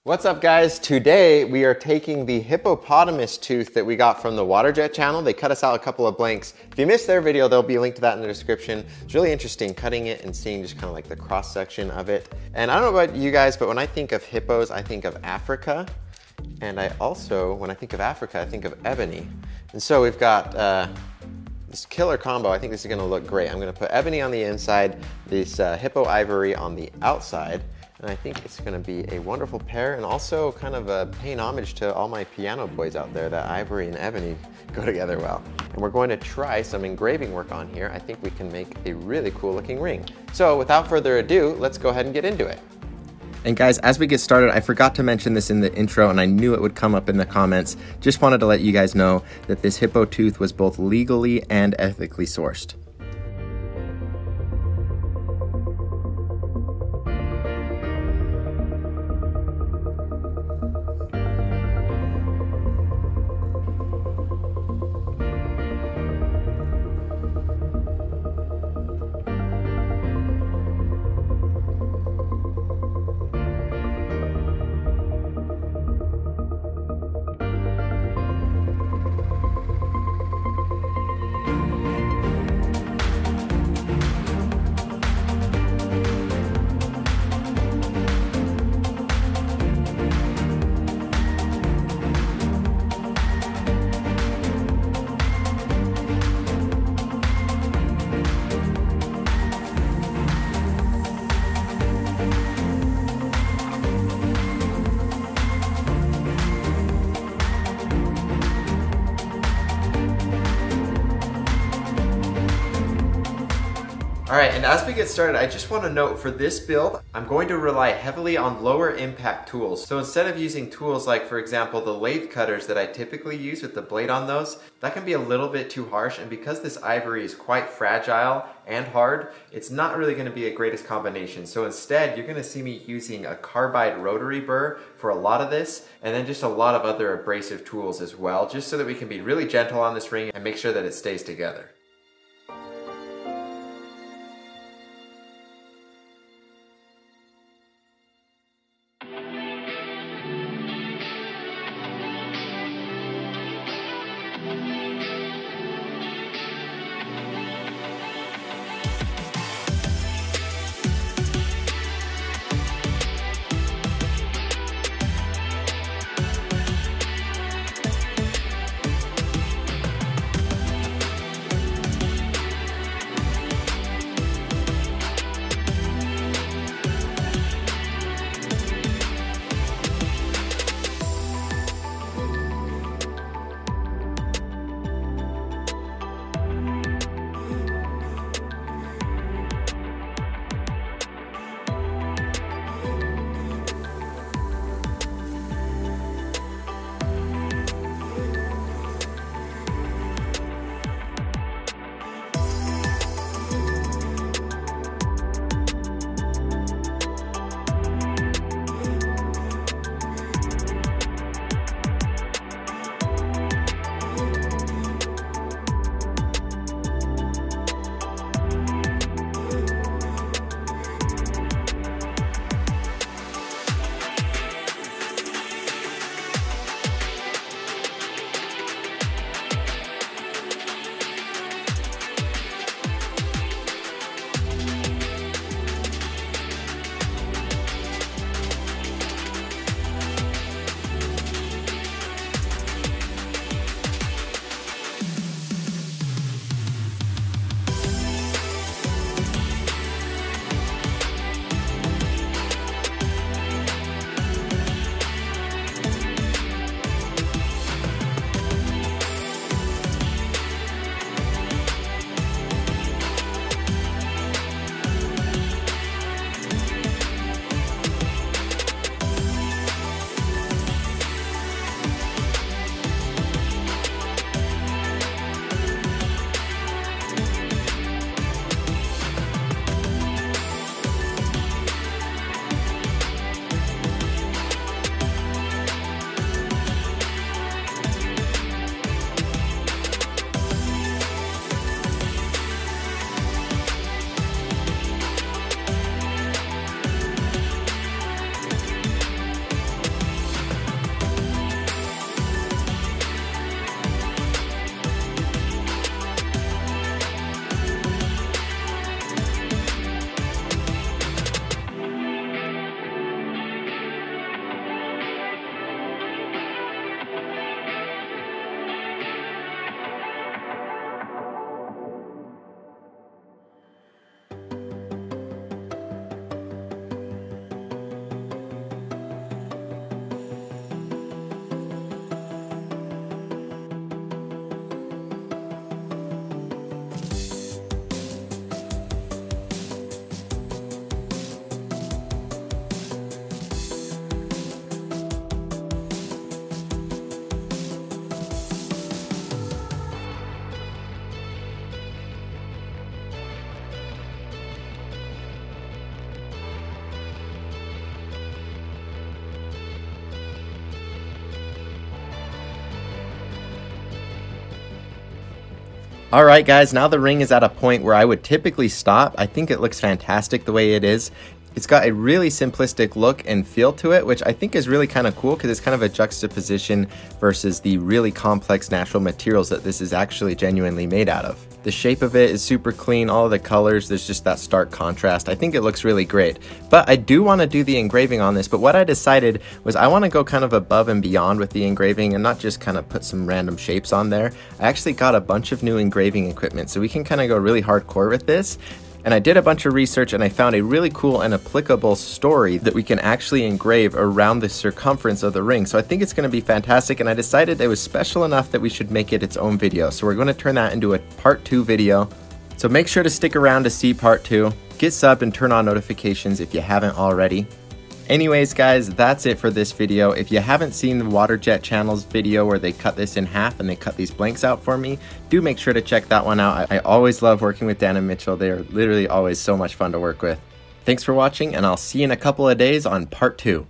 What's up, guys? Today we are taking the hippopotamus tooth that we got from the Waterjet Channel. They cut us out a couple of blanks. If you missed their video, there'll be a link to that in the description. It's really interesting cutting it and seeing just kind of like the cross section of it. And I don't know about you guys, but when I think of hippos, I think of Africa. And I also, when I think of Africa, I think of ebony. And so we've got this killer combo. I think this is gonna look great. I'm gonna put ebony on the inside, this hippo ivory on the outside. And I think it's gonna be a wonderful pair, and also kind of paying homage to all my piano boys out there that ivory and ebony go together well. And we're going to try some engraving work on here. I think we can make a really cool looking ring. So without further ado, let's go ahead and get into it. And guys, as we get started, I forgot to mention this in the intro and I knew it would come up in the comments. Just wanted to let you guys know that this hippo tooth was both legally and ethically sourced. All right, and as we get started, I just want to note for this build, I'm going to rely heavily on lower impact tools. So instead of using tools like, for example, the lathe cutters that I typically use with the blade on those, that can be a little bit too harsh. And because this ivory is quite fragile and hard, it's not really going to be a greatest combination. So instead, you're going to see me using a carbide rotary burr for a lot of this, and then just a lot of other abrasive tools as well, just so that we can be really gentle on this ring and make sure that it stays together. All right, guys, now the ring is at a point where I would typically stop. I think it looks fantastic the way it is. It's got a really simplistic look and feel to it, which I think is really kind of cool because it's kind of a juxtaposition versus the really complex natural materials that this is actually genuinely made out of. The shape of it is super clean, all of the colors, there's just that stark contrast. I think it looks really great. But I do want to do the engraving on this, but what I decided was I want to go kind of above and beyond with the engraving and not just kind of put some random shapes on there. I actually got a bunch of new engraving equipment, so we can kind of go really hardcore with this. And I did a bunch of research and I found a really cool and applicable story that we can actually engrave around the circumference of the ring. So I think it's going to be fantastic, and I decided it was special enough that we should make it its own video. So we're going to turn that into a part 2 video. So make sure to stick around to see part 2. Get subbed and turn on notifications if you haven't already. Anyways, guys, that's it for this video. If you haven't seen the Waterjet Channel's video where they cut this in half and they cut these blanks out for me, do make sure to check that one out. I always love working with Dan and Mitchell. They are literally always so much fun to work with. Thanks for watching, and I'll see you in a couple of days on part 2.